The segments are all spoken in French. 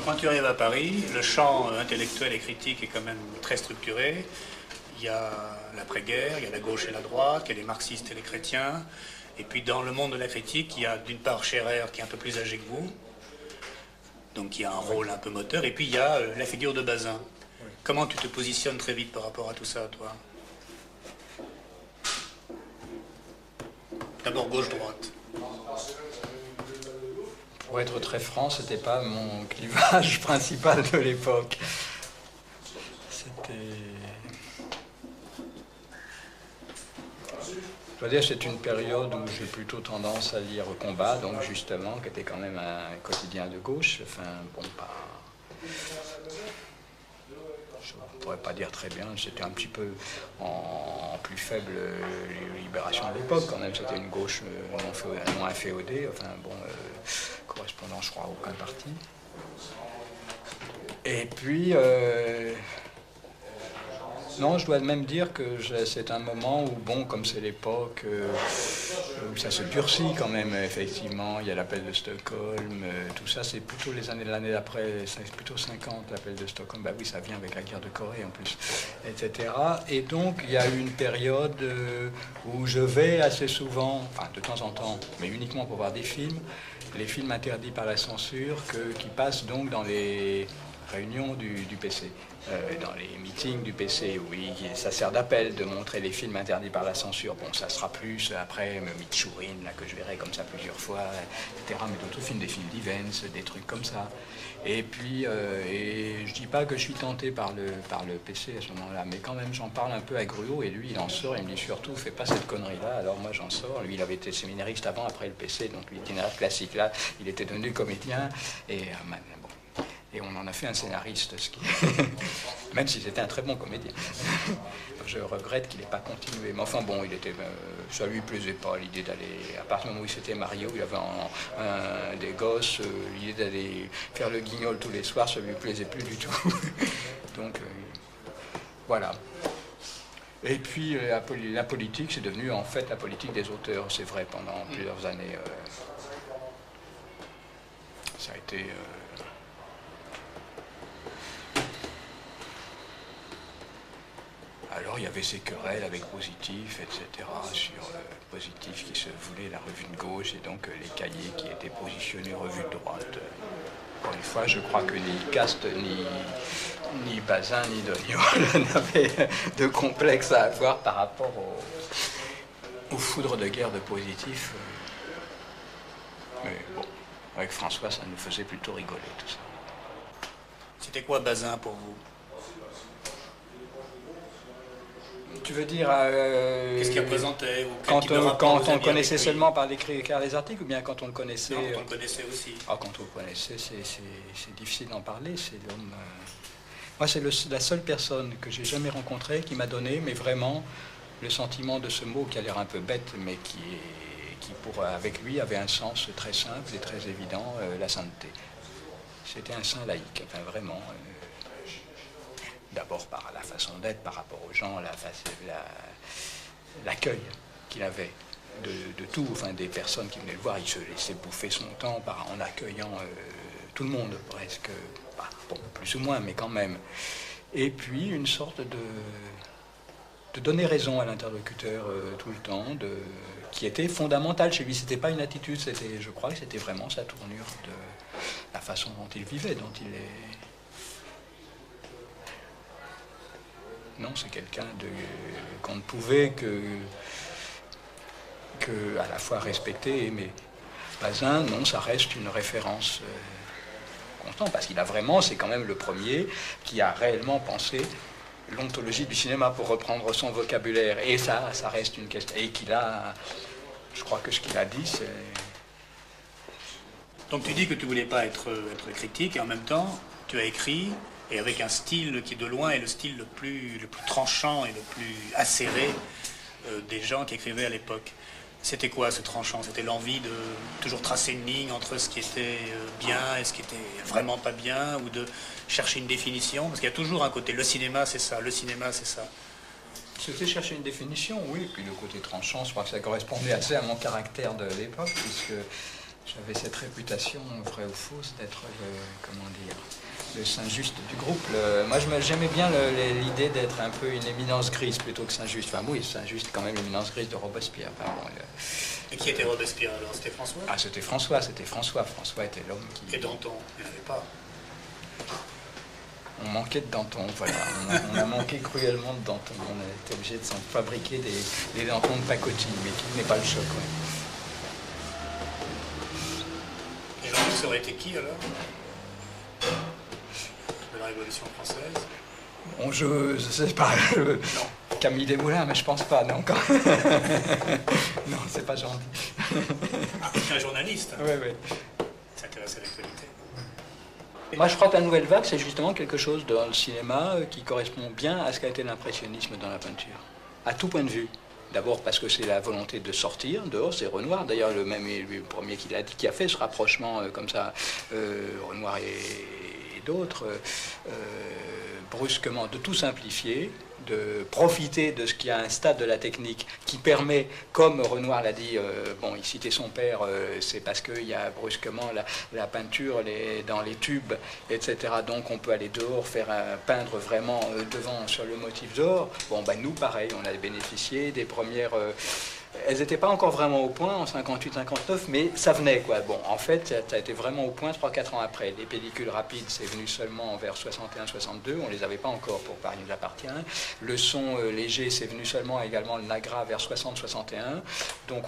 Donc, quand tu arrives à Paris, le champ intellectuel et critique est quand même très structuré. Il y a l'après-guerre, il y a la gauche et la droite, il y a les marxistes et les chrétiens. Et puis dans le monde de la critique, il y a d'une part Scherer qui est un peu plus âgé que vous, donc qui a un rôle un peu moteur, et puis il y a la figure de Bazin. Comment tu te positionnes très vite par rapport à tout ça, toi? D'abord gauche-droite. Pour être très franc, c'était pas mon clivage principal de l'époque. C'était... Je dois dire que c'est une période où j'ai plutôt tendance à lire Combat, donc justement, qui était quand même un quotidien de gauche. Enfin, bon, pas... Je ne pourrais pas dire très bien, c'était un petit peu en plus faible libération de l'époque, quand même. C'était une gauche non inféodée, enfin, bon, correspondant, je crois, à aucun parti. Et puis... Non, je dois même dire que c'est un moment où, bon, comme c'est l'époque, où ça se durcit quand même, effectivement. Il y a l'appel de Stockholm, tout ça, c'est plutôt l'année d'après, c'est plutôt 50, l'appel de Stockholm. Bah oui, ça vient avec la guerre de Corée en plus, etc. Et donc, il y a eu une période où je vais assez souvent, enfin de temps en temps, mais uniquement pour voir des films, les films interdits par la censure qui passent donc dans les réunions du PC. Dans les meetings du PC, oui, ça sert d'appel de montrer les films interdits par la censure. Bon, ça sera plus après Mitchourine, là, que je verrai comme ça plusieurs fois, etc. Mais d'autres films, des films d'Ivens, des trucs comme ça. Et puis, et je dis pas que je suis tenté par le PC à ce moment-là, mais quand même, j'en parle un peu à Gruau, et lui, il en sort, il me dit surtout, fais pas cette connerie-là. Alors moi, j'en sors. Lui, il avait été séminariste avant, après le PC, donc l'itinéraire classique, là, il était devenu comédien, et et on en a fait un scénariste, même si c'était un très bon comédien. Je regrette qu'il n'ait pas continué. Mais enfin bon, ça lui plaisait pas, l'idée d'aller... À partir du moment où il s'était marié, où il avait des gosses, l'idée d'aller faire le guignol tous les soirs, ça lui plaisait plus du tout. Donc, voilà. Et puis, la politique, c'est devenu en fait la politique des auteurs, c'est vrai, pendant plusieurs années. Ça a été... Alors il y avait ces querelles avec Positif, etc., sur Positif qui se voulait la revue de gauche, et donc les cahiers qui étaient positionnés revue de droite. Encore une fois, je crois que ni Cast, ni Bazin, ni Doniol n'avaient de complexe à avoir par rapport aux foudres de guerre de Positif. Mais bon, avec François, ça nous faisait plutôt rigoler tout ça. C'était quoi Bazin pour vous? Tu veux dire... Qu'est-ce qu'il représentait? Quand on le connaissait seulement par écrire les articles, ou bien quand on le connaissait... Non, quand on le connaissait aussi. Ah, quand on le connaissait, c'est difficile d'en parler. C'est l'homme... Moi, c'est la seule personne que j'ai jamais rencontrée qui m'a donné, mais vraiment, le sentiment de ce mot qui a l'air un peu bête, mais qui avec lui, avait un sens très simple et très évident, la sainteté. C'était un saint laïque, enfin vraiment... D'abord par la façon d'être par rapport aux gens, l'accueil qu'il avait de tout, enfin des personnes qui venaient le voir. Il se laissait bouffer son temps en accueillant tout le monde presque, bon, plus ou moins, mais quand même. Et puis une sorte de donner raison à l'interlocuteur tout le temps, qui était fondamentale chez lui. C'était pas une attitude, je crois que c'était vraiment sa tournure de la façon dont il vivait, dont il est... Non, c'est quelqu'un qu'on ne pouvait que à la fois respecter et aimer. Bazin, non, ça reste une référence constante, parce qu'il a vraiment, c'est quand même le premier qui a réellement pensé l'ontologie du cinéma, pour reprendre son vocabulaire. Et ça reste une question. Et je crois que ce qu'il a dit, c'est... Donc tu dis que tu voulais pas être critique, et en même temps, tu as écrit... et avec un style qui de loin est le style le plus tranchant et le plus acéré des gens qui écrivaient à l'époque. C'était quoi ce tranchant? C'était l'envie de toujours tracer une ligne entre ce qui était bien et ce qui était vraiment pas bien, ou de chercher une définition? Parce qu'il y a toujours un côté, le cinéma c'est ça, le cinéma c'est ça. C'était chercher une définition, oui, et puis le côté tranchant, je crois que ça correspondait assez à mon caractère de l'époque, puisque j'avais cette réputation, vraie ou fausse, d'être, comment dire... le Saint-Just du groupe. Moi, j'aimais bien l'idée d'être un peu une éminence grise plutôt que Saint-Just. Enfin, oui, Saint-Just, quand même, l'éminence grise de Robespierre. Enfin, bon, Et qui était Robespierre alors? C'était François? Ah, c'était François, c'était François. François était l'homme qui... Et Danton? Il n'y en avait pas. On manquait de Danton, voilà. On a manqué cruellement de Danton. On a été obligé de s'en fabriquer des Dantons de pacotille, mais qui n'est pas le choc, ouais. Et Jean-Luc, ça aurait été qui alors? De la Révolution française? Bon, je sais pas. Non. Camille Desmoulins, mais je pense pas, non. Non, c'est pas gentil. C'est un journaliste. Oui, oui. S'intéresse à l'actualité. Moi, je crois que la nouvelle vague, c'est justement quelque chose dans le cinéma qui correspond bien à ce qu'a été l'impressionnisme dans la peinture. À tout point de vue. D'abord parce que c'est la volonté de sortir dehors, c'est Renoir. D'ailleurs, le premier qui l'a dit, qui a fait ce rapprochement comme ça, Renoir et d'autres, brusquement, de tout simplifier, de profiter de ce qu'il y a un stade de la technique qui permet, comme Renoir l'a dit, bon, il citait son père, c'est parce qu'il y a brusquement la peinture dans les tubes, etc. Donc on peut aller dehors, peindre vraiment devant sur le motif dehors. Bon, ben nous, pareil, on a bénéficié des premières... elles n'étaient pas encore vraiment au point en 58-59, mais ça venait, quoi. Bon, en fait, ça a été vraiment au point 3-4 ans après. Les pellicules rapides, c'est venu seulement vers 61-62, on ne les avait pas encore pour Paris nous appartient. Le son léger, c'est venu seulement également le Nagra vers 60-61. Donc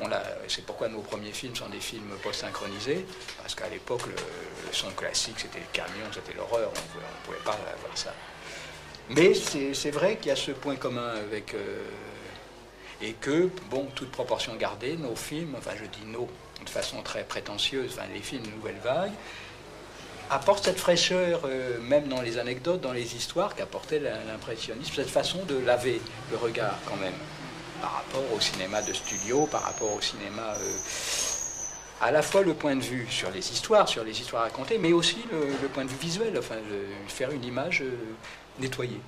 c'est pourquoi nos premiers films sont des films post-synchronisés, parce qu'à l'époque, le son classique, c'était les camions, c'était l'horreur, on ne pouvait pas voir ça. Mais c'est vrai qu'il y a ce point commun avec... et que, bon, toute proportion gardée, nos films, enfin je dis nos, de façon très prétentieuse, enfin les films Nouvelle Vague, apportent cette fraîcheur, même dans les anecdotes, dans les histoires, qu'apportait l'impressionnisme, cette façon de laver le regard quand même, par rapport au cinéma de studio, par rapport au cinéma... à la fois le point de vue sur les histoires racontées, mais aussi le point de vue visuel, enfin faire une image nettoyée.